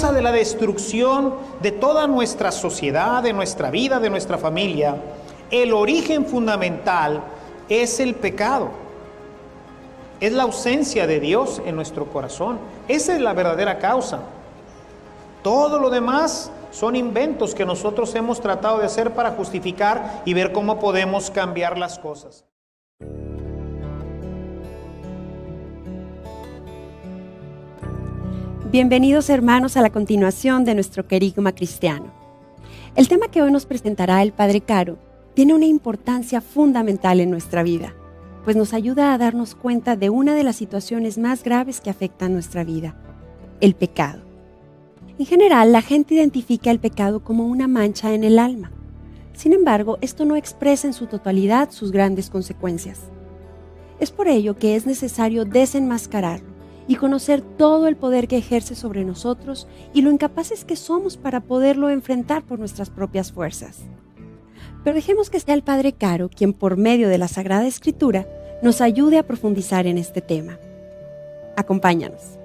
causa de la destrucción de toda nuestra sociedad, de nuestra vida, de nuestra familia, el origen fundamental es el pecado. Es la ausencia de Dios en nuestro corazón. Esa es la verdadera causa. Todo lo demás son inventos que nosotros hemos tratado de hacer para justificar y ver cómo podemos cambiar las cosas. Bienvenidos, hermanos, a la continuación de nuestro querigma cristiano. El tema que hoy nos presentará el Padre Caro tiene una importancia fundamental en nuestra vida, pues nos ayuda a darnos cuenta de una de las situaciones más graves que afectan nuestra vida: el pecado. En general, la gente identifica el pecado como una mancha en el alma. Sin embargo, esto no expresa en su totalidad sus grandes consecuencias. Es por ello que es necesario desenmascararlo y conocer todo el poder que ejerce sobre nosotros y lo incapaces que somos para poderlo enfrentar por nuestras propias fuerzas. Pero dejemos que sea el Padre Caro quien, por medio de la Sagrada Escritura, nos ayude a profundizar en este tema. Acompáñanos.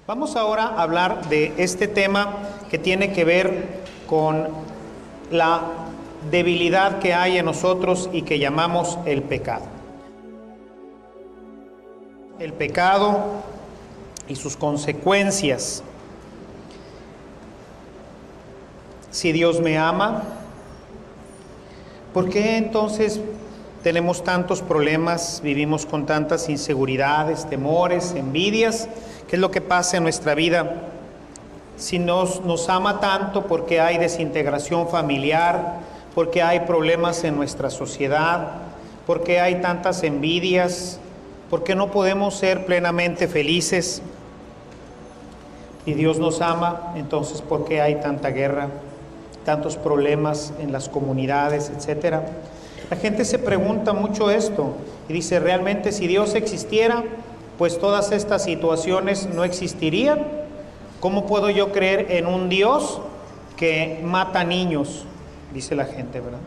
Vamos ahora a hablar de este tema que tiene que ver con la debilidad que hay en nosotros y que llamamos el pecado. El pecado y sus consecuencias. Si Dios me ama, ¿por qué entonces tenemos tantos problemas, vivimos con tantas inseguridades, temores, envidias? ¿Qué es lo que pasa en nuestra vida? Si nos ama tanto, ¿por qué hay desintegración familiar? ¿Por qué hay problemas en nuestra sociedad? ¿Por qué hay tantas envidias? ¿Por qué no podemos ser plenamente felices? Y Dios nos ama, entonces ¿por qué hay tanta guerra, tantos problemas en las comunidades, etcétera? La gente se pregunta mucho esto y dice, ¿realmente si Dios existiera, pues todas estas situaciones no existirían? ¿Cómo puedo yo creer en un Dios que mata niños? Dice la gente, ¿verdad?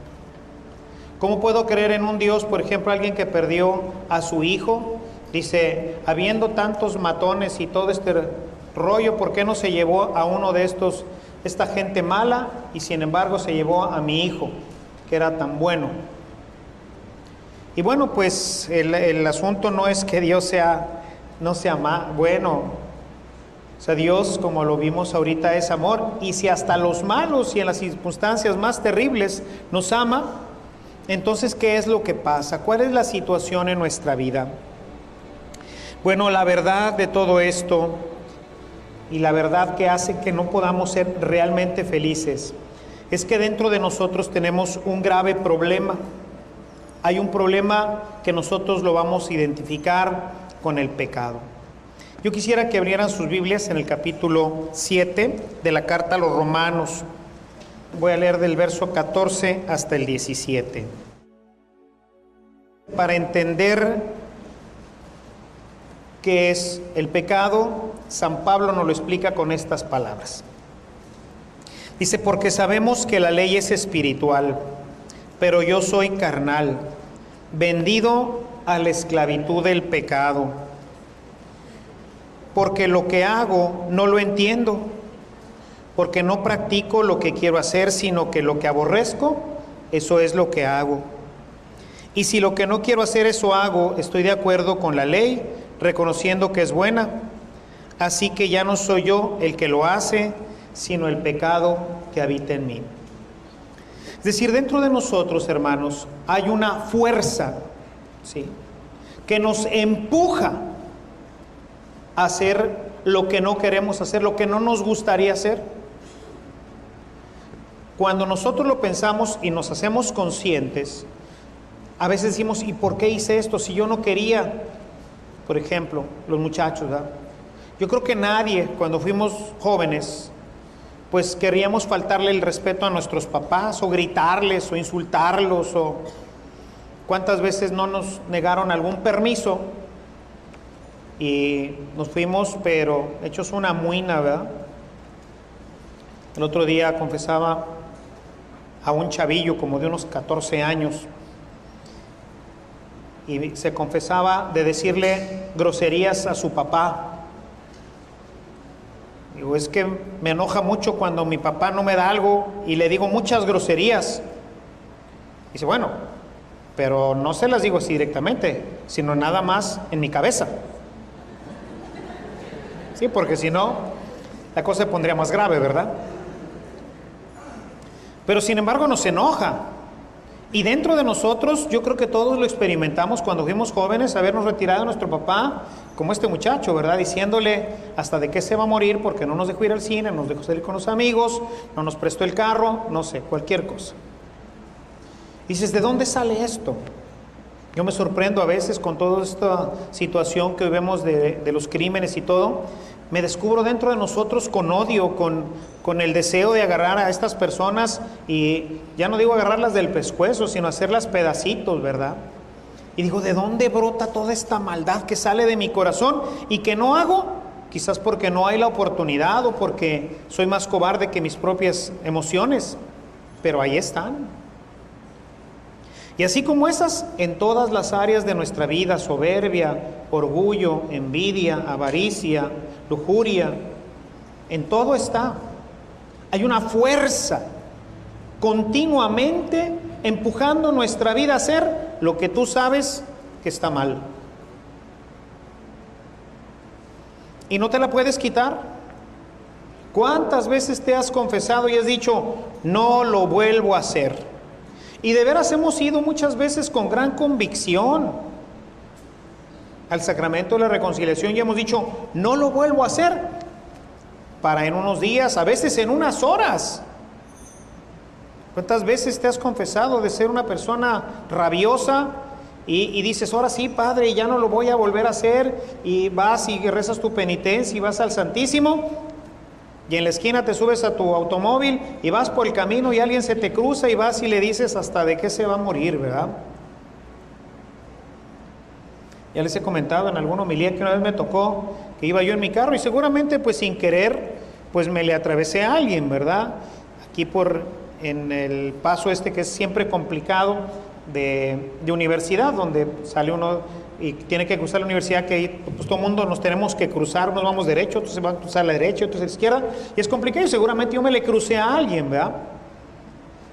¿Cómo puedo creer en un Dios, por ejemplo, alguien que perdió a su hijo? Dice, habiendo tantos matones y todo este rollo, ¿por qué no se llevó a uno de estos, esta gente mala, y sin embargo se llevó a mi hijo, que era tan bueno? Y bueno, pues el asunto no es que Dios no sea bueno. O sea, Dios, como lo vimos ahorita, es amor. Y si hasta los malos y en las circunstancias más terribles nos ama, entonces, ¿qué es lo que pasa? ¿Cuál es la situación en nuestra vida? Bueno, la verdad de todo esto, y la verdad que hace que no podamos ser realmente felices, es que dentro de nosotros tenemos un grave problema. Hay un problema que nosotros lo vamos a identificar con el pecado. Yo quisiera que abrieran sus Biblias en el capítulo 7 de la carta a los Romanos. Voy a leer del verso 14 hasta el 17. Para entender qué es el pecado, San Pablo nos lo explica con estas palabras. Dice, porque sabemos que la ley es espiritual, pero yo soy carnal, vendido a la esclavitud del pecado. Porque lo que hago no lo entiendo, porque no practico lo que quiero hacer, sino que lo que aborrezco, eso es lo que hago. Y si lo que no quiero hacer, eso hago, estoy de acuerdo con la ley, reconociendo que es buena. Así que ya no soy yo el que lo hace, sino el pecado que habita en mí. Es decir, dentro de nosotros, hermanos, hay una fuerza, ¿sí?, que nos empuja a hacer lo que no queremos hacer, lo que no nos gustaría hacer. Cuando nosotros lo pensamos y nos hacemos conscientes, a veces decimos, ¿y por qué hice esto si yo no quería? Por ejemplo, los muchachos, ¿verdad? Yo creo que nadie, cuando fuimos jóvenes, pues queríamos faltarle el respeto a nuestros papás, o gritarles, o insultarlos, o cuántas veces no nos negaron algún permiso y nos fuimos, pero hechos una muina, ¿verdad? El otro día confesaba a un chavillo como de unos 14 años, y se confesaba de decirle groserías a su papá. Digo, es que me enoja mucho cuando mi papá no me da algo y le digo muchas groserías. Dice, bueno, pero no se las digo así directamente, sino nada más en mi cabeza. Sí, porque si no, la cosa se pondría más grave, ¿verdad? Pero sin embargo nos enoja. Y dentro de nosotros, yo creo que todos lo experimentamos cuando fuimos jóvenes, habernos retirado de nuestro papá, como este muchacho, ¿verdad? Diciéndole hasta de qué se va a morir porque no nos dejó ir al cine, no nos dejó salir con los amigos, no nos prestó el carro, no sé, cualquier cosa. Dices, ¿de dónde sale esto? Yo me sorprendo a veces con toda esta situación que vemos de los crímenes y todo. Me descubro dentro de nosotros con odio, con el deseo de agarrar a estas personas, y ya no digo agarrarlas del pescuezo, sino hacerlas pedacitos, ¿verdad? Y digo, ¿de dónde brota toda esta maldad que sale de mi corazón y que no hago? Quizás porque no hay la oportunidad o porque soy más cobarde que mis propias emociones, pero ahí están. Y así como esas, en todas las áreas de nuestra vida, soberbia, orgullo, envidia, avaricia, lujuria, en todo está. Hay una fuerza continuamente empujando nuestra vida a hacer lo que tú sabes que está mal. Y no te la puedes quitar. ¿Cuántas veces te has confesado y has dicho, no lo vuelvo a hacer? Y de veras hemos ido muchas veces con gran convicción al sacramento de la reconciliación y hemos dicho, no lo vuelvo a hacer, para en unos días, a veces en unas horas. ¿Cuántas veces te has confesado de ser una persona rabiosa y dices, ahora sí, Padre, ya no lo voy a volver a hacer, y vas y rezas tu penitencia y vas al Santísimo, y en la esquina te subes a tu automóvil y vas por el camino y alguien se te cruza y vas y le dices hasta de qué se va a morir, ¿verdad? Ya les he comentado en alguna homilía que una vez me tocó que iba yo en mi carro y seguramente pues sin querer pues me le atravesé a alguien, ¿verdad? Aquí en el paso este que es siempre complicado de universidad, donde sale uno y tiene que cruzar la universidad, que ahí pues todo el mundo nos tenemos que cruzar, nos vamos derecho, entonces van a cruzar a la derecha, entonces a la izquierda, y es complicado, y seguramente yo me le crucé a alguien, ¿verdad?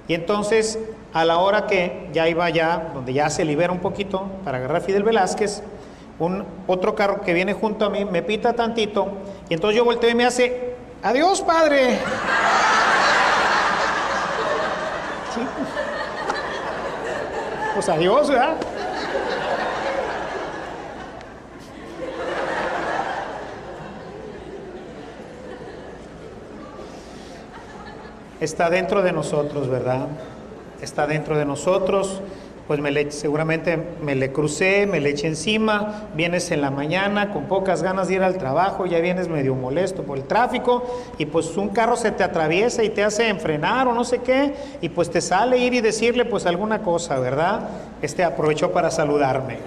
Y entonces, a la hora que ya iba donde ya se libera un poquito, para agarrar a Fidel Velázquez, otro carro que viene junto a mí, me pita tantito, y entonces yo volteo y me hace, adiós, Padre. ¿Sí? Pues adiós, ¿verdad? Está dentro de nosotros, ¿verdad? Está dentro de nosotros. Pues seguramente me le crucé, me le eché encima. Vienes en la mañana con pocas ganas de ir al trabajo, ya vienes medio molesto por el tráfico, y pues un carro se te atraviesa y te hace enfrenar o no sé qué, y pues te sale ir y decirle pues alguna cosa, ¿verdad? Aprovechó para saludarme.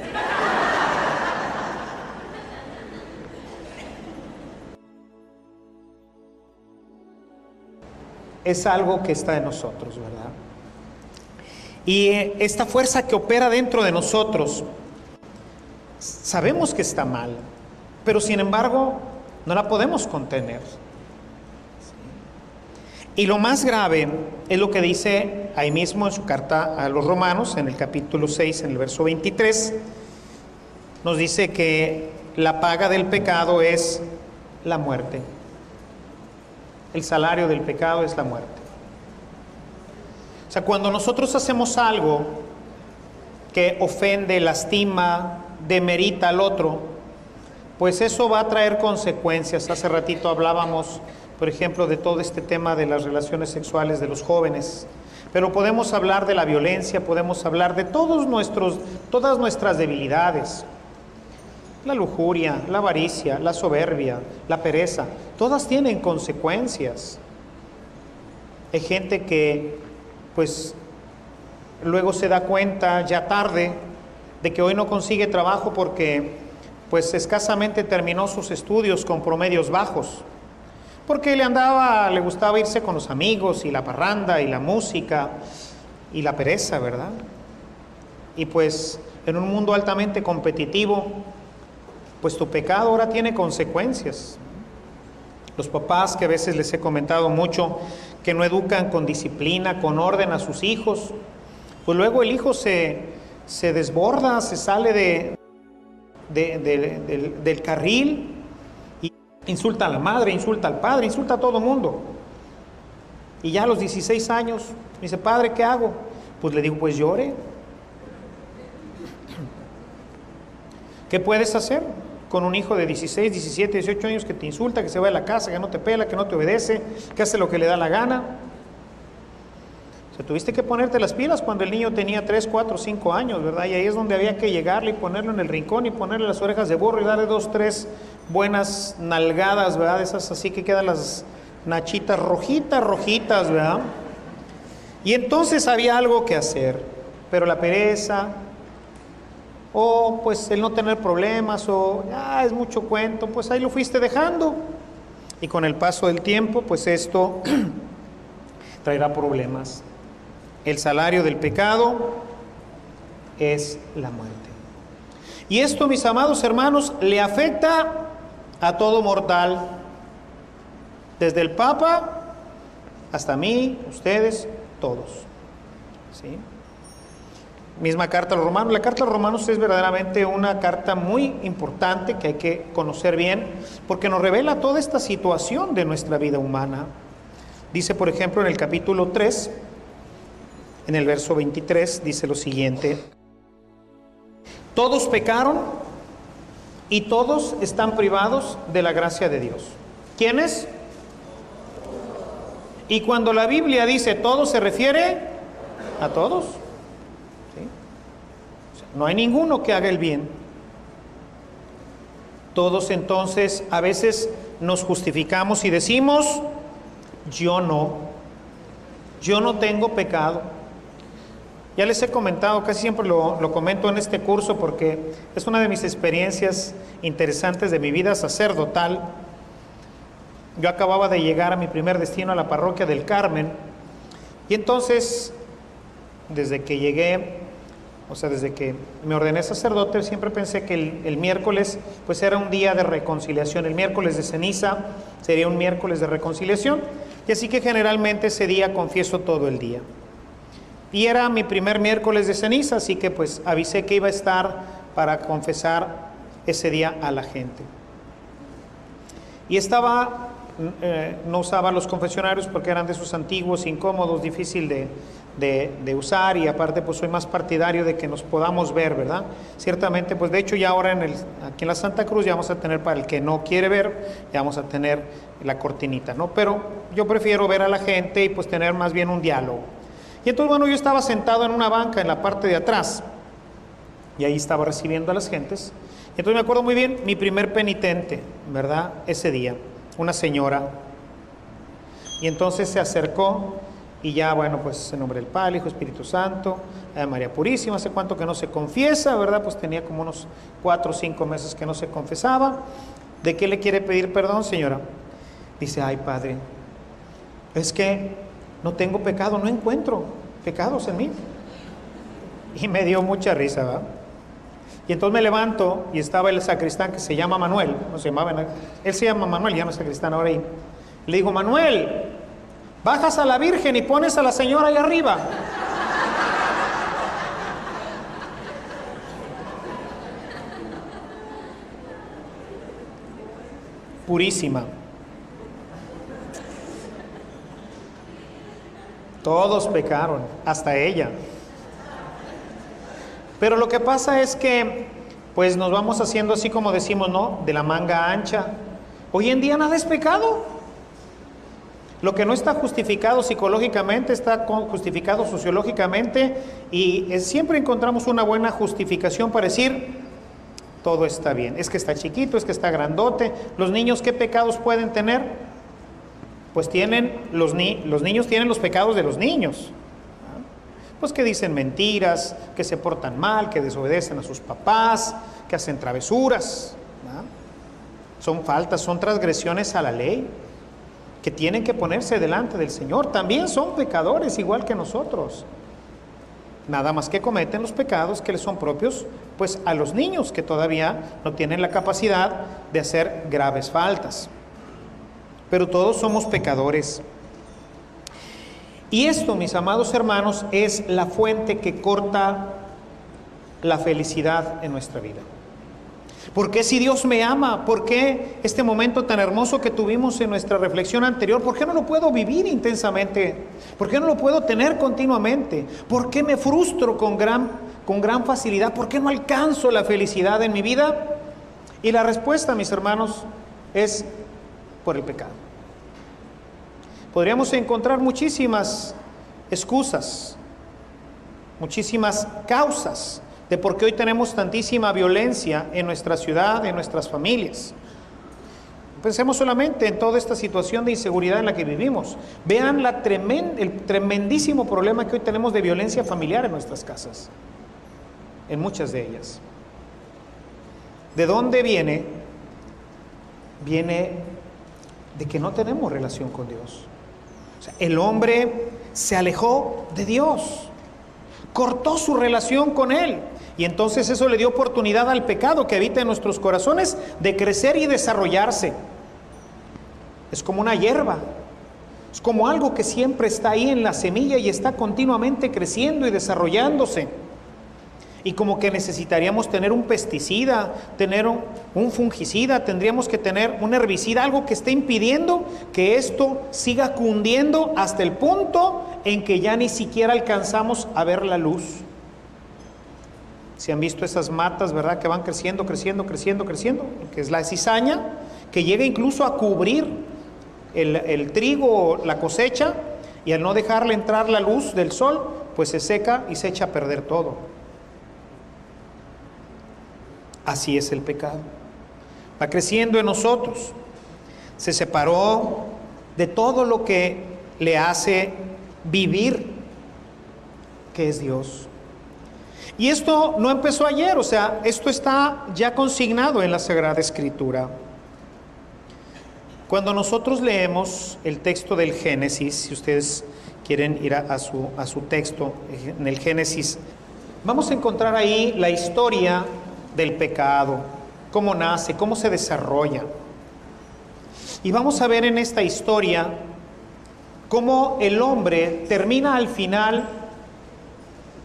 Es algo que está en nosotros, ¿verdad? Y esta fuerza que opera dentro de nosotros, sabemos que está mal, pero sin embargo no la podemos contener. Y lo más grave es lo que dice ahí mismo en su carta a los Romanos, en el capítulo 6, en el verso 23, nos dice que la paga del pecado es la muerte. El salario del pecado es la muerte. O sea, cuando nosotros hacemos algo que ofende, lastima, demerita al otro, pues eso va a traer consecuencias. Hace ratito hablábamos, por ejemplo, de todo este tema de las relaciones sexuales de los jóvenes, pero podemos hablar de la violencia, podemos hablar de todas nuestras debilidades, la lujuria, la avaricia, la soberbia, la pereza, todas tienen consecuencias. Hay gente que, pues, luego se da cuenta ya tarde de que hoy no consigue trabajo porque, pues, escasamente terminó sus estudios con promedios bajos, porque le gustaba irse con los amigos y la parranda y la música y la pereza, ¿verdad? Y pues, en un mundo altamente competitivo, pues tu pecado ahora tiene consecuencias. Los papás, que a veces les he comentado mucho, que no educan con disciplina, con orden a sus hijos, pues luego el hijo se desborda, se sale del carril y insulta a la madre, insulta al padre, insulta a todo mundo. Y ya a los 16 años me dice: padre, ¿qué hago? Pues le digo: pues llore. ¿Qué puedes hacer con un hijo de 16, 17, 18 años que te insulta, que se va de la casa, que no te pela, que no te obedece, que hace lo que le da la gana? O sea, tuviste que ponerte las pilas cuando el niño tenía 3, 4, 5 años, ¿verdad? Y ahí es donde había que llegarle y ponerlo en el rincón y ponerle las orejas de burro y darle 2, 3 buenas nalgadas, ¿verdad? Esas así que quedan las nachitas rojitas, ¿verdad? Y entonces había algo que hacer, pero la pereza, o pues el no tener problemas, o es mucho cuento, pues ahí lo fuiste dejando, y con el paso del tiempo, pues esto traerá problemas. El salario del pecado es la muerte. Y esto, mis amados hermanos, le afecta a todo mortal, desde el Papa hasta mí, ustedes, todos, ¿sí? Misma carta a los romanos. La carta a los romanos es verdaderamente una carta muy importante que hay que conocer bien, porque nos revela toda esta situación de nuestra vida humana. Dice, por ejemplo, en el capítulo 3, en el verso 23, dice lo siguiente: todos pecaron y todos están privados de la gracia de Dios. ¿Quiénes? Y cuando la Biblia dice todos, se refiere a todos. No hay ninguno que haga el bien. Todos entonces a veces nos justificamos y decimos: yo no tengo pecado. Ya les he comentado, casi siempre lo comento en este curso porque es una de mis experiencias interesantes de mi vida sacerdotal. Yo acababa de llegar a mi primer destino, a la parroquia del Carmen, y entonces, desde que llegué, o sea, desde que me ordené sacerdote, siempre pensé que el miércoles pues era un día de reconciliación. El miércoles de ceniza sería un miércoles de reconciliación, y así que generalmente ese día confieso todo el día. Y era mi primer miércoles de ceniza, así que pues avisé que iba a estar para confesar ese día a la gente. Y no usaba los confesionarios porque eran de esos antiguos, incómodos, difícil de usar, y aparte pues soy más partidario de que nos podamos ver, ¿verdad? Ciertamente, pues de hecho ya ahora aquí en la Santa Cruz ya vamos a tener, para el que no quiere ver, ya vamos a tener la cortinita, ¿no? Pero yo prefiero ver a la gente y pues tener más bien un diálogo. Y entonces, bueno, yo estaba sentado en una banca en la parte de atrás y ahí estaba recibiendo a las gentes. Y entonces me acuerdo muy bien, mi primer penitente, ¿verdad? Ese día, una señora. Y entonces se acercó y ya, bueno, pues en nombre del Padre, Hijo, Espíritu Santo, María Purísima, hace cuánto que no se confiesa, ¿verdad? Pues tenía como unos 4 o 5 meses que no se confesaba. ¿De qué le quiere pedir perdón, señora? Dice: ay, Padre, es que no tengo pecado, no encuentro pecados en mí. Y me dio mucha risa, ¿verdad? Y entonces me levanto y estaba el sacristán, que se llama Manuel, no se llamaba, él se llama Manuel, ya no es sacristán ahora ahí. Le digo: Manuel, bajas a la Virgen y pones a la señora ahí arriba. Purísima. Todos pecaron, hasta ella. Pero lo que pasa es que, pues nos vamos haciendo así como decimos, ¿no? De la manga ancha. Hoy en día nada es pecado. Lo que no está justificado psicológicamente está justificado sociológicamente y siempre encontramos una buena justificación para decir todo está bien. Es que está chiquito, es que está grandote. Los niños, ¿qué pecados pueden tener? Pues los niños tienen los pecados de los niños. Pues que dicen mentiras, que se portan mal, que desobedecen a sus papás, que hacen travesuras, ¿no? Son faltas, son transgresiones a la ley, que tienen que ponerse delante del Señor. También son pecadores igual que nosotros. Nada más que cometen los pecados que les son propios, pues a los niños que todavía no tienen la capacidad de hacer graves faltas. Pero todos somos pecadores. Y esto, mis amados hermanos, es la fuente que corta la felicidad en nuestra vida. ¿Por qué si Dios me ama? ¿Por qué este momento tan hermoso que tuvimos en nuestra reflexión anterior? ¿Por qué no lo puedo vivir intensamente? ¿Por qué no lo puedo tener continuamente? ¿Por qué me frustro con gran facilidad? ¿Por qué no alcanzo la felicidad en mi vida? Y la respuesta, mis hermanos, es por el pecado. Podríamos encontrar muchísimas excusas, muchísimas causas de por qué hoy tenemos tantísima violencia en nuestra ciudad, en nuestras familias. Pensemos solamente en toda esta situación de inseguridad en la que vivimos. Vean el tremendísimo problema que hoy tenemos de violencia familiar en nuestras casas, en muchas de ellas. ¿De dónde viene? Viene de que no tenemos relación con Dios. O sea, el hombre se alejó de Dios, cortó su relación con Él, y entonces eso le dio oportunidad al pecado que habita en nuestros corazones de crecer y desarrollarse. Es como una hierba, es como algo que siempre está ahí en la semilla y está continuamente creciendo y desarrollándose. Y como que necesitaríamos tener un pesticida, tener un fungicida, tendríamos que tener un herbicida, algo que esté impidiendo que esto siga cundiendo hasta el punto en que ya ni siquiera alcanzamos a ver la luz. Si han visto esas matas, ¿verdad? Que van creciendo, que es la cizaña, que llega incluso a cubrir el trigo, la cosecha, y al no dejarle entrar la luz del sol, pues se seca y se echa a perder todo. Así es el pecado. Va creciendo en nosotros. Se separó de todo lo que le hace vivir, que es Dios. Y esto no empezó ayer, o sea, esto está ya consignado en la Sagrada Escritura. Cuando nosotros leemos el texto del Génesis, si ustedes quieren ir a su texto, en el Génesis, vamos a encontrar ahí la historia del pecado, cómo nace, cómo se desarrolla. Y vamos a ver en esta historia cómo el hombre termina al final,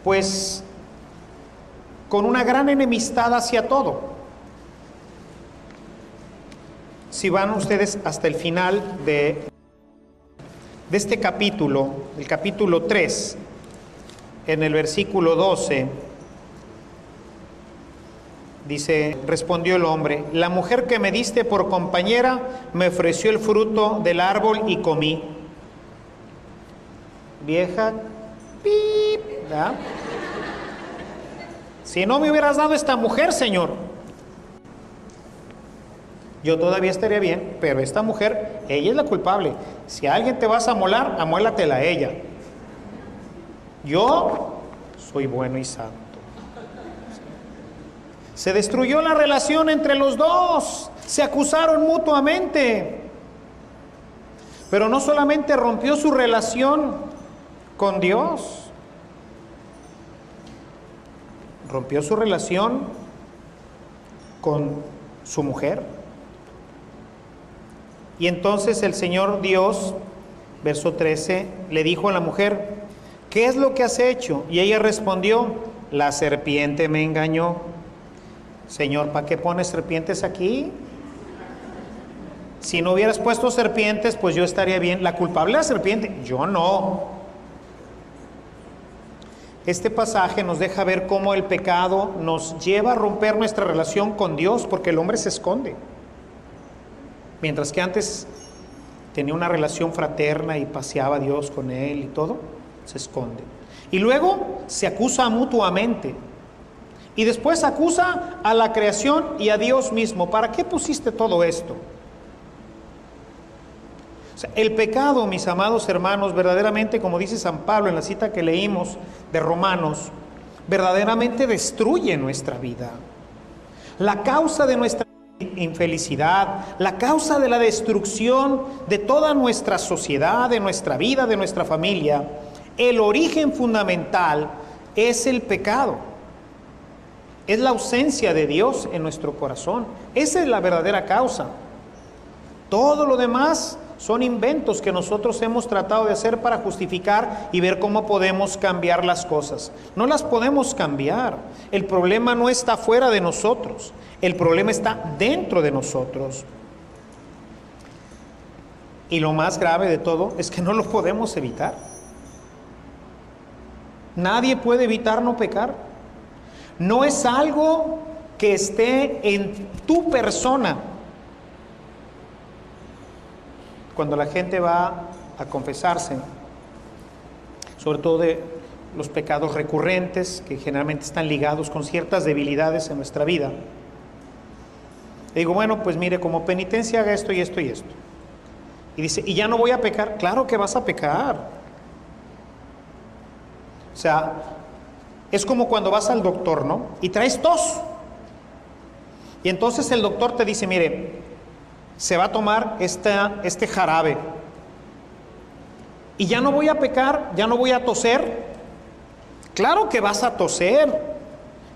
pues, con una gran enemistad hacia todo. Si van ustedes hasta el final de este capítulo, el capítulo 3, en el versículo 12, dice: respondió el hombre, la mujer que me diste por compañera me ofreció el fruto del árbol y comí. Vieja, pip, ¿verdad? Si no me hubieras dado esta mujer, Señor, yo todavía estaría bien, pero esta mujer, ella es la culpable. Si a alguien te vas a amolar, amólatela a ella. Yo soy bueno y santo. Se destruyó la relación entre los dos, se acusaron mutuamente. Pero no solamente rompió su relación con Dios, rompió su relación con su mujer. Y entonces el Señor Dios, verso 13, le dijo a la mujer: ¿qué es lo que has hecho? Y ella respondió: la serpiente me engañó. Señor, ¿para qué pones serpientes aquí? Si no hubieras puesto serpientes, pues yo estaría bien. La culpable es la serpiente, yo no. este pasaje nos deja ver cómo el pecado nos lleva a romper nuestra relación con Dios, porque el hombre se esconde. Mientras que antes tenía una relación fraterna y paseaba a Dios con él y todo, se esconde. Y luego se acusa mutuamente. Y después acusa a la creación y a Dios mismo. ¿Para qué pusiste todo esto? O sea, el pecado, mis amados hermanos, verdaderamente, como dice San Pablo en la cita que leímos de Romanos, verdaderamente destruye nuestra vida. La causa de nuestra infelicidad, la causa de la destrucción de toda nuestra sociedad, de nuestra vida, de nuestra familia, el origen fundamental es el pecado. Es la ausencia de Dios en nuestro corazón. Esa es la verdadera causa. Todo lo demás son inventos que nosotros hemos tratado de hacer para justificar y ver cómo podemos cambiar las cosas. No las podemos cambiar. El problema no está fuera de nosotros. El problema está dentro de nosotros. Y lo más grave de todo es que no lo podemos evitar. Nadie puede evitar no pecar. No es algo que esté en tu persona. Cuando la gente va a confesarse, sobre todo de los pecados recurrentes, que generalmente están ligados con ciertas debilidades en nuestra vida, le digo, bueno, pues mire, como penitencia haga esto y esto y esto. Y dice, ¿y ya no voy a pecar? Claro que vas a pecar. O sea, es como cuando vas al doctor, ¿no? Y traes tos. Y entonces el doctor te dice, mire, se va a tomar este jarabe. Y ya no voy a pecar, ya no voy a toser. Claro que vas a toser,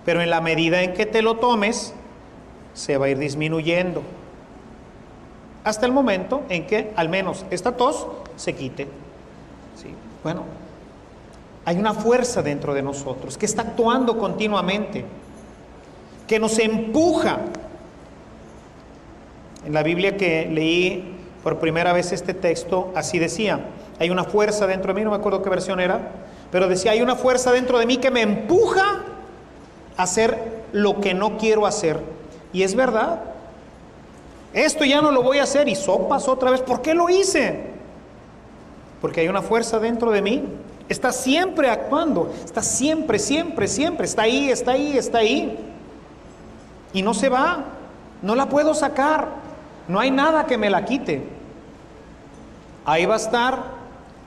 pero en la medida en que te lo tomes, se va a ir disminuyendo. Hasta el momento en que al menos esta tos se quite. ¿Sí? Bueno, hay una fuerza dentro de nosotros que está actuando continuamente, que nos empuja. En la Biblia que leí por primera vez este texto, así decía, hay una fuerza dentro de mí, no me acuerdo qué versión era, pero decía, hay una fuerza dentro de mí que me empuja a hacer lo que no quiero hacer. Y es verdad. Esto ya no lo voy a hacer y sopas otra vez. ¿Por qué lo hice? Porque hay una fuerza dentro de mí. Está siempre actuando, está siempre, está ahí, está ahí, está ahí. Y no se va, no la puedo sacar. No hay nada que me la quite. Ahí va a estar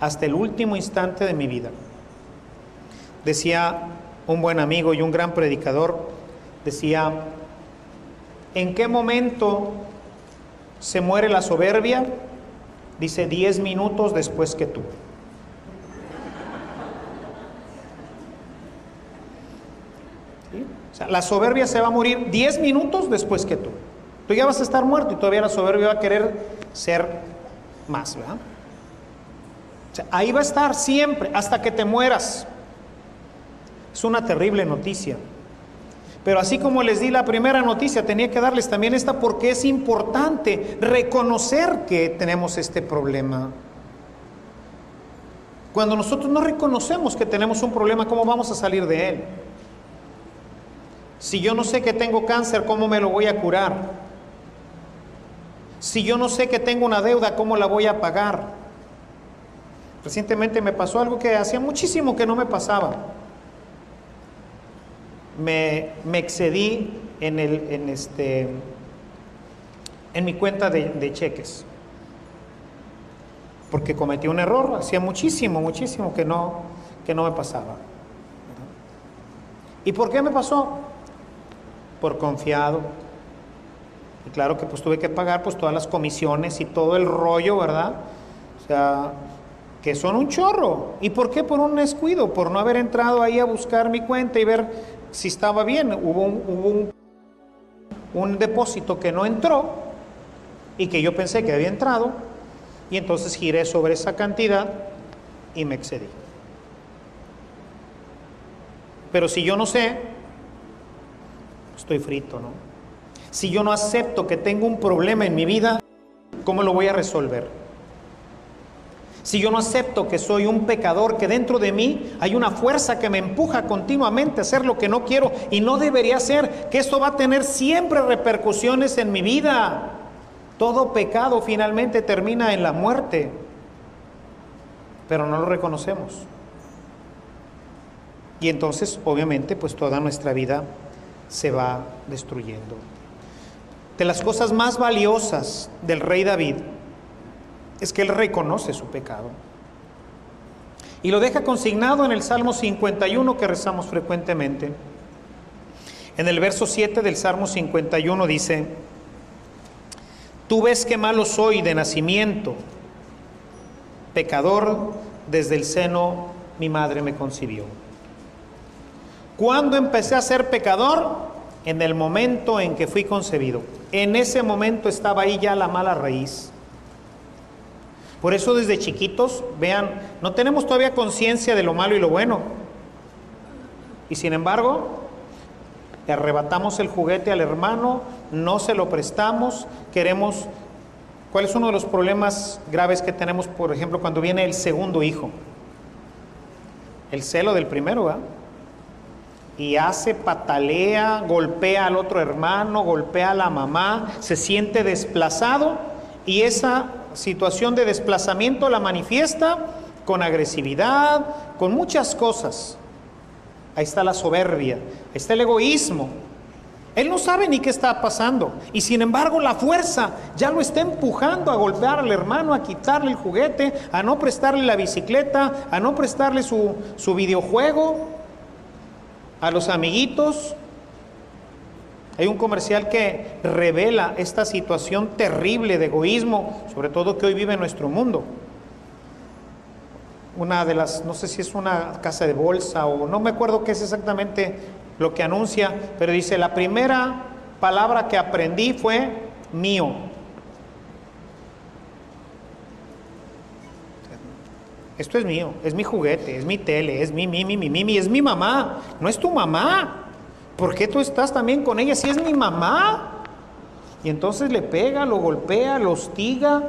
hasta el último instante de mi vida. Decía un buen amigo y un gran predicador, decía, ¿en qué momento se muere la soberbia? Dice, 10 minutos después que tú. ¿Sí? O sea, la soberbia se va a morir 10 minutos después que tú. Tú ya vas a estar muerto y todavía la soberbia va a querer ser más, ¿verdad? O sea, ahí va a estar siempre, hasta que te mueras. Es una terrible noticia. Pero así como les di la primera noticia, tenía que darles también esta, porque es importante reconocer que tenemos este problema. Cuando nosotros no reconocemos que tenemos un problema, ¿cómo vamos a salir de él? Si yo no sé que tengo cáncer, ¿cómo me lo voy a curar? Si yo no sé que tengo una deuda, ¿cómo la voy a pagar? Recientemente me pasó algo que hacía muchísimo que no me pasaba. Me excedí en mi cuenta de cheques, porque cometí un error. Hacía muchísimo que no me pasaba. ¿Y por qué me pasó? Por confiado. Y claro que pues tuve que pagar pues todas las comisiones y todo el rollo, ¿verdad? O sea, que son un chorro. ¿Y por qué? Por un descuido, por no haber entrado ahí a buscar mi cuenta y ver si estaba bien. Hubo un depósito que no entró y que yo pensé que había entrado, y entonces giré sobre esa cantidad y me excedí. Pero si yo no sé, estoy frito, ¿no? Si yo no acepto que tengo un problema en mi vida, ¿cómo lo voy a resolver? si yo no acepto que soy un pecador, que dentro de mí hay una fuerza que me empuja continuamente a hacer lo que no quiero y no debería hacer, que esto va a tener siempre repercusiones en mi vida. Todo pecado finalmente termina en la muerte, pero no lo reconocemos. Y entonces, obviamente, pues toda nuestra vida se va destruyendo. De las cosas más valiosas del rey David es que él reconoce su pecado. Y lo deja consignado en el Salmo 51 que rezamos frecuentemente. En el verso 7 del Salmo 51 dice: Tú ves que malo soy de nacimiento, pecador desde el seno mi madre me concibió. ¿Cuándo empecé a ser pecador? En el momento en que fui concebido. En ese momento estaba ahí ya la mala raíz. Por eso desde chiquitos, vean, no tenemos todavía conciencia de lo malo y lo bueno. Y sin embargo, le arrebatamos el juguete al hermano, no se lo prestamos, queremos... ¿Cuál es uno de los problemas graves que tenemos, por ejemplo, cuando viene el segundo hijo? El celo del primero, ¿verdad? Y hace, patalea, golpea al otro hermano, golpea a la mamá, se siente desplazado y esa situación de desplazamiento la manifiesta con agresividad, con muchas cosas. Ahí está la soberbia, ahí está el egoísmo. Él no sabe ni qué está pasando y sin embargo la fuerza ya lo está empujando a golpear al hermano, a quitarle el juguete, a no prestarle la bicicleta, a no prestarle su videojuego, a los amiguitos. Hay un comercial que revela esta situación terrible de egoísmo, sobre todo que hoy vive en nuestro mundo. Una de las, no sé si es una casa de bolsa o no me acuerdo qué es exactamente lo que anuncia, pero dice: la primera palabra que aprendí fue mío. Esto es mío, es mi juguete, es mi tele, es mi, es mi mamá, no es tu mamá. ¿Por qué tú estás también con ella si es mi mamá? Y entonces le pega, lo golpea, lo hostiga.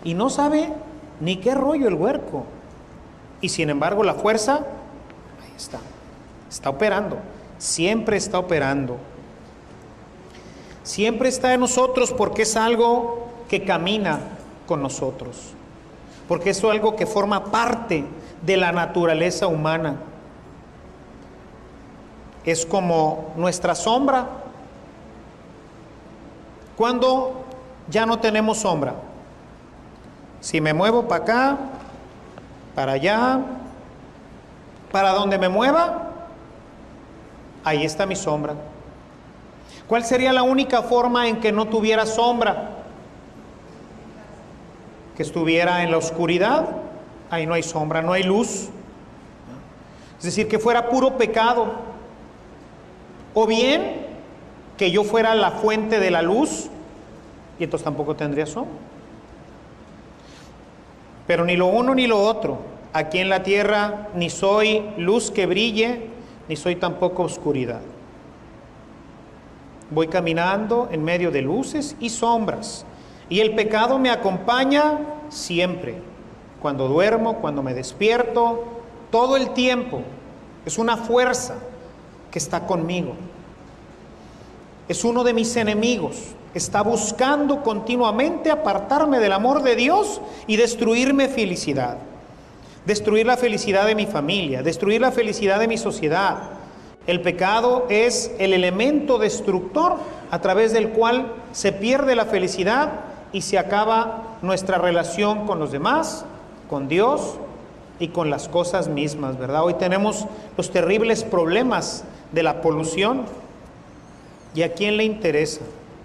Y no sabe ni qué rollo el huerco. Y sin embargo la fuerza, ahí está operando, siempre está operando. Siempre está en nosotros porque es algo que camina con nosotros, porque es algo que forma parte de la naturaleza humana. Es como nuestra sombra. Cuando ya no tenemos sombra, si me muevo para acá, para allá, para donde me mueva, ahí está mi sombra. ¿Cuál sería la única forma en que no tuviera sombra? Que estuviera en la oscuridad. Ahí no hay sombra, no hay luz. Es decir, que fuera puro pecado. O bien que yo fuera la fuente de la luz y entonces tampoco tendría sombra. Pero ni lo uno ni lo otro. Aquí en la tierra ni soy luz que brille, ni soy tampoco oscuridad. Voy caminando en medio de luces y sombras. Y el pecado me acompaña siempre. Cuando duermo, cuando me despierto, todo el tiempo. Es una fuerza que está conmigo. Es uno de mis enemigos. Está buscando continuamente apartarme del amor de Dios y destruirme felicidad. Destruir la felicidad de mi familia, destruir la felicidad de mi sociedad. El pecado es el elemento destructor a través del cual se pierde la felicidad y se acaba nuestra relación con los demás, con Dios y con las cosas mismas, ¿verdad? Hoy tenemos los terribles problemas de la polución. ¿Y a quién le interesa?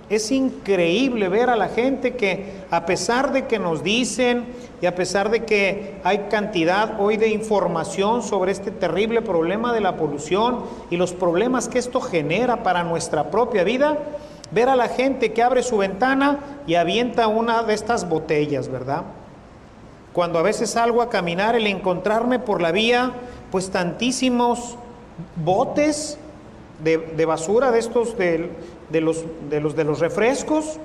Es increíble ver a la gente que, a pesar de que nos dicen y a pesar de que hay cantidad hoy de información sobre este terrible problema de la polución y los problemas que esto genera para nuestra propia vida, ver a la gente que abre su ventana y avienta una de estas botellas, ¿verdad? Cuando a veces salgo a caminar, el encontrarme por la vía, pues tantísimos botes de basura de estos de los refrescos,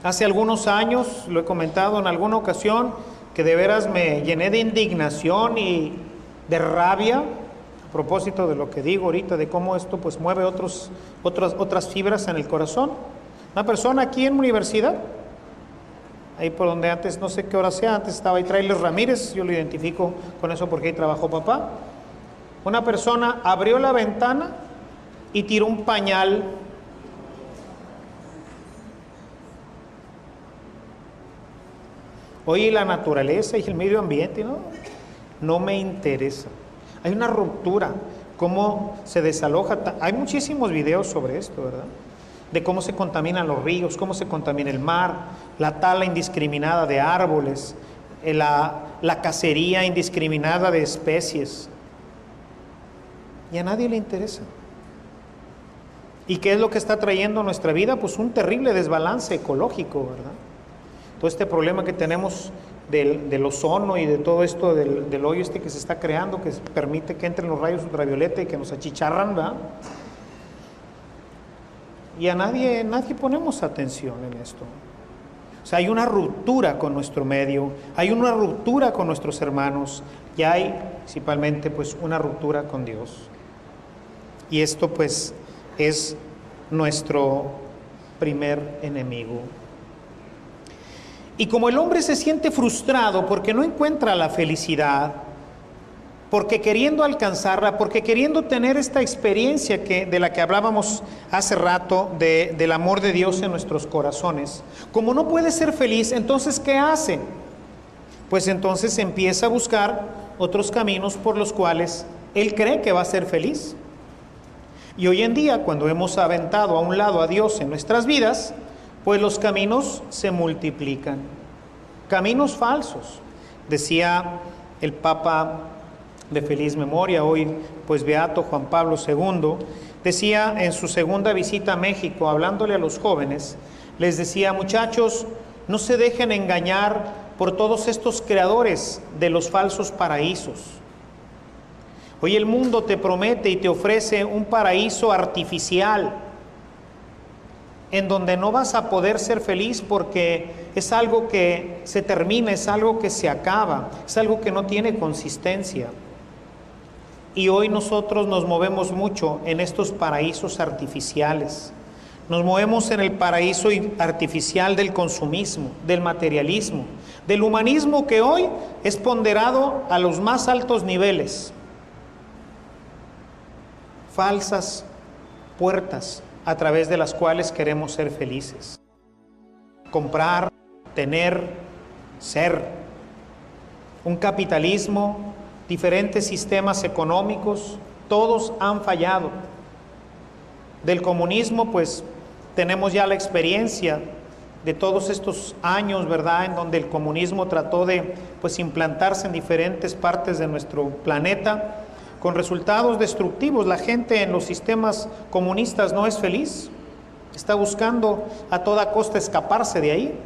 Hace algunos años, lo he comentado en alguna ocasión, que de veras me llené de indignación y de rabia, a propósito de lo que digo ahorita, de cómo esto pues mueve otras fibras en el corazón. Una persona aquí en la universidad, ahí por donde antes, no sé qué hora sea, antes estaba ahí Trailer Ramírez, yo lo identifico con eso porque ahí trabajó papá. Una persona abrió la ventana y tiró un pañal. Oye, la naturaleza y el medio ambiente, no me interesa. Hay una ruptura, cómo se desaloja. Hay muchísimos videos sobre esto, ¿verdad? De cómo se contaminan los ríos, cómo se contamina el mar, la tala indiscriminada de árboles, la cacería indiscriminada de especies. Y a nadie le interesa. ¿Y qué es lo que está trayendo a nuestra vida? Pues un terrible desbalance ecológico, ¿verdad? Todo este problema que tenemos del ozono y de todo esto del hoyo que se está creando, que permite que entren los rayos ultravioleta y que nos achicharran, ¿verdad? Y a nadie ponemos atención en esto. O sea, hay una ruptura con nuestro medio, hay una ruptura con nuestros hermanos y hay principalmente pues una ruptura con Dios. Y esto pues es nuestro primer enemigo. Y como el hombre se siente frustrado porque no encuentra la felicidad, porque queriendo alcanzarla, porque queriendo tener esta experiencia de la que hablábamos hace rato, del amor de Dios en nuestros corazones, como no puede ser feliz, entonces ¿qué hace? Pues entonces empieza a buscar otros caminos por los cuales él cree que va a ser feliz. Y hoy en día, cuando hemos aventado a un lado a Dios en nuestras vidas, pues los caminos se multiplican, caminos falsos. Decía el Papa de feliz memoria, hoy pues beato Juan Pablo II, decía en su segunda visita a México, hablándole a los jóvenes, les decía: muchachos, no se dejen engañar por todos estos creadores de los falsos paraísos. Hoy el mundo te promete y te ofrece un paraíso artificial, en donde no vas a poder ser feliz porque es algo que se termina, es algo que se acaba, es algo que no tiene consistencia. Y hoy nosotros nos movemos mucho en estos paraísos artificiales. Nos movemos en el paraíso artificial del consumismo, del materialismo, del humanismo que hoy es ponderado a los más altos niveles. Falsas puertas a través de las cuales queremos ser felices. Comprar, tener, ser. Un capitalismo, diferentes sistemas económicos, todos han fallado. Del comunismo, pues, tenemos ya la experiencia de todos estos años, ¿verdad?, en donde el comunismo trató de, pues, implantarse en diferentes partes de nuestro planeta, con resultados destructivos. La gente en los sistemas comunistas no es feliz, está buscando a toda costa escaparse de ahí.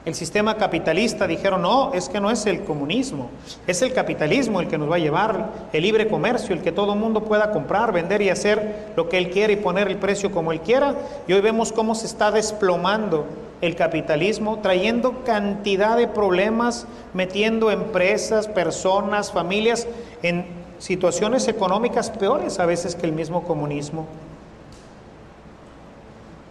El sistema capitalista dijeron: no, es que no es el comunismo, es el capitalismo el que nos va a llevar, el libre comercio, el que todo el mundo pueda comprar, vender y hacer lo que él quiere y poner el precio como él quiera. Y hoy vemos cómo se está desplomando el capitalismo, trayendo cantidad de problemas, metiendo empresas, personas, familias en situaciones económicas peores a veces que el mismo comunismo.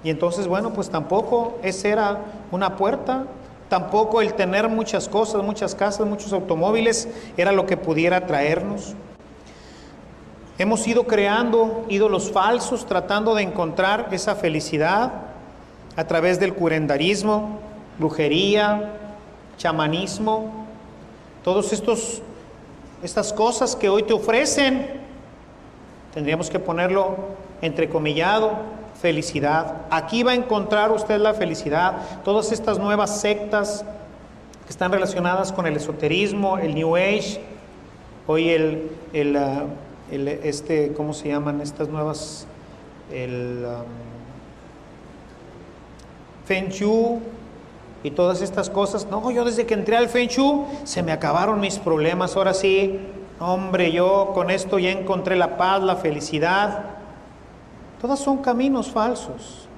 Y entonces, bueno, pues tampoco esa era una puerta, tampoco el tener muchas cosas, muchas casas, muchos automóviles era lo que pudiera traernos. Hemos ido creando ídolos falsos, tratando de encontrar esa felicidad a través del curanderismo, brujería, chamanismo, todos estas cosas que hoy te ofrecen, tendríamos que ponerlo entrecomillado, felicidad. Aquí va a encontrar usted la felicidad. Todas estas nuevas sectas que están relacionadas con el esoterismo, el New Age, hoy ¿cómo se llaman estas nuevas? Feng Shui y todas estas cosas. No, yo desde que entré al Feng Shui se me acabaron mis problemas. Ahora sí, hombre, yo con esto ya encontré la paz, la felicidad. Todas son caminos falsos,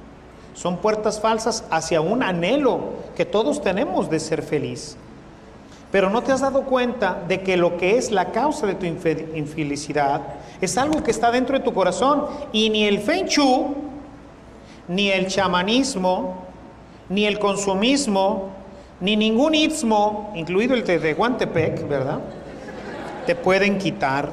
son puertas falsas hacia un anhelo que todos tenemos de ser feliz. Pero no te has dado cuenta de que lo que es la causa de tu infelicidad es algo que está dentro de tu corazón, y ni el Feng Shui, ni el chamanismo, ni el consumismo, ni ningún istmo, incluido el de Tehuantepec, ¿verdad?, te pueden quitar.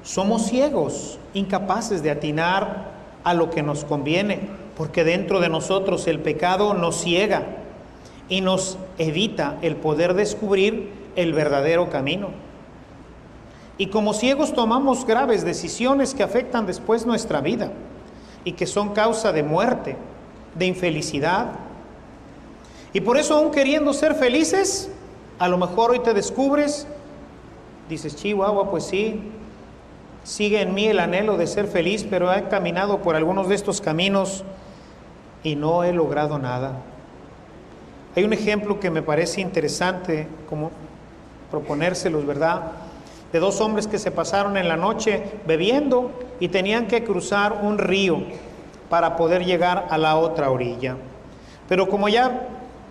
Somos ciegos, incapaces de atinar a lo que nos conviene, porque dentro de nosotros el pecado nos ciega y nos evita el poder descubrir el verdadero camino. Y como ciegos tomamos graves decisiones que afectan después nuestra vida y que son causa de muerte, de infelicidad. Y por eso, aún queriendo ser felices, a lo mejor hoy te descubres, dices, Chihuahua, pues sí, sigue en mí el anhelo de ser feliz, pero he caminado por algunos de estos caminos y no he logrado nada. Hay un ejemplo que me parece interesante, como proponérselos, ¿verdad?, de dos hombres que se pasaron en la noche bebiendo y tenían que cruzar un río para poder llegar a la otra orilla. Pero como ya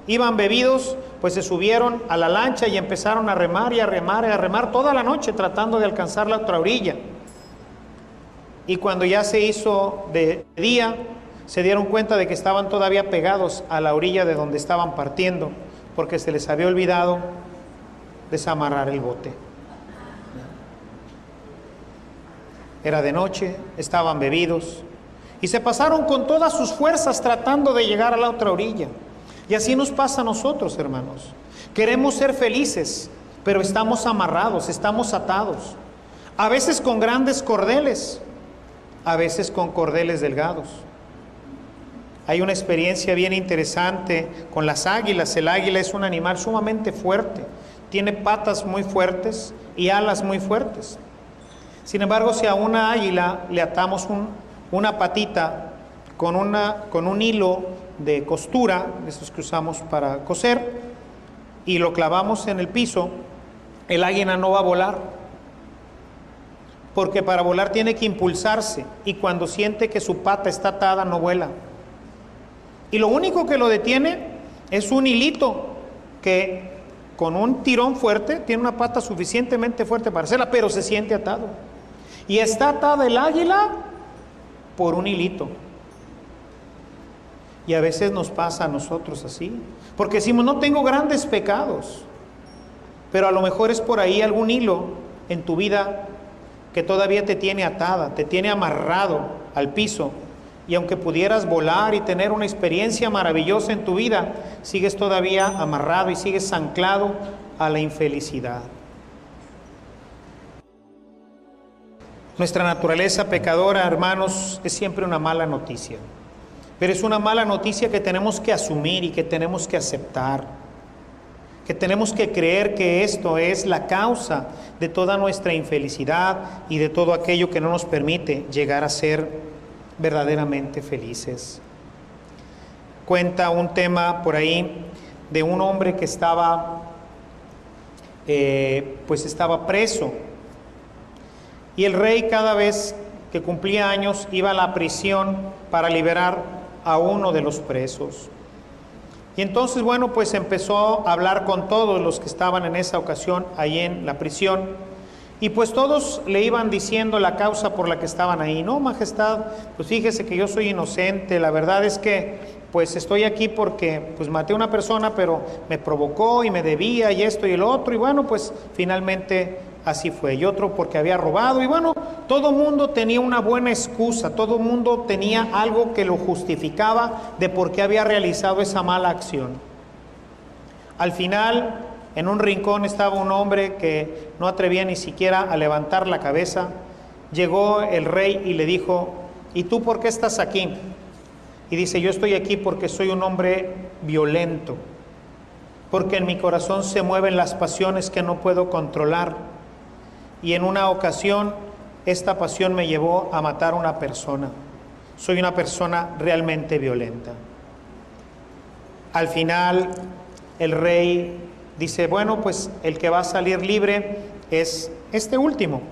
iban bebidos, pues se subieron a la lancha y empezaron a remar y a remar y a remar toda la noche tratando de alcanzar la otra orilla. Y cuando ya se hizo de día, se dieron cuenta de que estaban todavía pegados a la orilla de donde estaban partiendo, porque se les había olvidado desamarrar el bote. Era de noche, estaban bebidos y se pasaron con todas sus fuerzas tratando de llegar a la otra orilla. Y así nos pasa a nosotros, hermanos. Queremos ser felices, pero estamos amarrados, estamos atados. A veces con grandes cordeles, a veces con cordeles delgados. Hay una experiencia bien interesante con las águilas. El águila es un animal sumamente fuerte, tiene patas muy fuertes y alas muy fuertes. Sin embargo, si a una águila le atamos una patita con un hilo de costura, esos que usamos para coser, y lo clavamos en el piso, el águila no va a volar, porque para volar tiene que impulsarse, y cuando siente que su pata está atada no vuela. Y lo único que lo detiene es un hilito que con un tirón fuerte tiene una pata suficientemente fuerte para hacerla, pero se siente atado. Y está atada el águila por un hilito. Y a veces nos pasa a nosotros así, porque decimos, no tengo grandes pecados, pero a lo mejor es por ahí algún hilo en tu vida que todavía te tiene atada, te tiene amarrado al piso, y aunque pudieras volar y tener una experiencia maravillosa en tu vida, sigues todavía amarrado y sigues anclado a la infelicidad. Nuestra naturaleza pecadora, hermanos, es siempre una mala noticia. Pero es una mala noticia que tenemos que asumir y que tenemos que aceptar. Que tenemos que creer que esto es la causa de toda nuestra infelicidad y de todo aquello que no nos permite llegar a ser verdaderamente felices. Cuenta un tema por ahí de un hombre que estaba preso. Y el rey, cada vez que cumplía años, iba a la prisión para liberar a uno de los presos. Y entonces, bueno, pues empezó a hablar con todos los que estaban en esa ocasión ahí en la prisión. Y pues todos le iban diciendo la causa por la que estaban ahí. No, majestad, pues fíjese que yo soy inocente. La verdad es que pues estoy aquí porque pues maté a una persona, pero me provocó y me debía y esto y el otro. Y bueno, pues finalmente así fue. Y otro porque había robado. Y bueno, todo mundo tenía una buena excusa. Todo mundo tenía algo que lo justificaba de por qué había realizado esa mala acción. Al final, en un rincón estaba un hombre que no atrevía ni siquiera a levantar la cabeza. Llegó el rey y le dijo, ¿y tú por qué estás aquí? Y dice, yo estoy aquí porque soy un hombre violento, porque en mi corazón se mueven las pasiones que no puedo controlar. Y en una ocasión, esta pasión me llevó a matar a una persona. Soy una persona realmente violenta. Al final, el rey dice, bueno, pues el que va a salir libre es este último.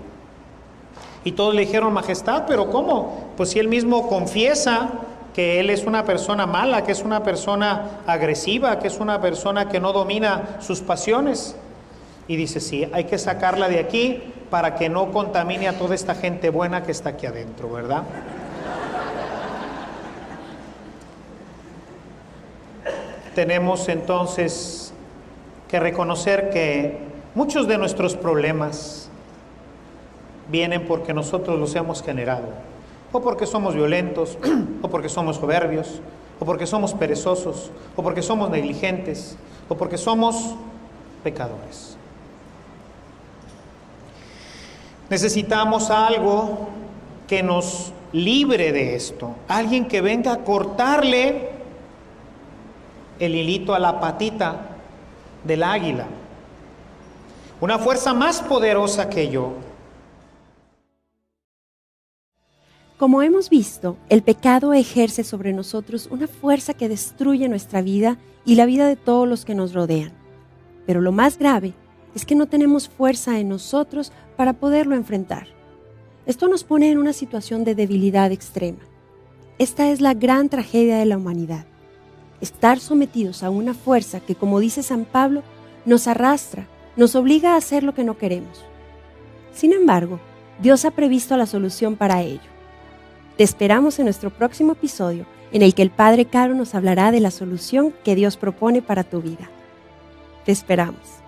Y todos le dijeron, majestad, ¿pero cómo? Pues si él mismo confiesa que él es una persona mala, que es una persona agresiva, que es una persona que no domina sus pasiones. Y dice, sí, hay que sacarla de aquí para que no contamine a toda esta gente buena que está aquí adentro, ¿verdad? Tenemos entonces que reconocer que muchos de nuestros problemas vienen porque nosotros los hemos generado, o porque somos violentos, o porque somos soberbios, o porque somos perezosos, o porque somos negligentes, o porque somos pecadores. Necesitamos algo que nos libre de esto, alguien que venga a cortarle el hilito a la patita del águila, una fuerza más poderosa que yo. Como hemos visto, el pecado ejerce sobre nosotros una fuerza que destruye nuestra vida y la vida de todos los que nos rodean. Pero lo más grave es que no tenemos fuerza en nosotros para poderlo enfrentar. Esto nos pone en una situación de debilidad extrema. Esta es la gran tragedia de la humanidad. Estar sometidos a una fuerza que, como dice San Pablo, nos arrastra, nos obliga a hacer lo que no queremos. Sin embargo, Dios ha previsto la solución para ello. Te esperamos en nuestro próximo episodio, en el que el Padre Caro nos hablará de la solución que Dios propone para tu vida. Te esperamos.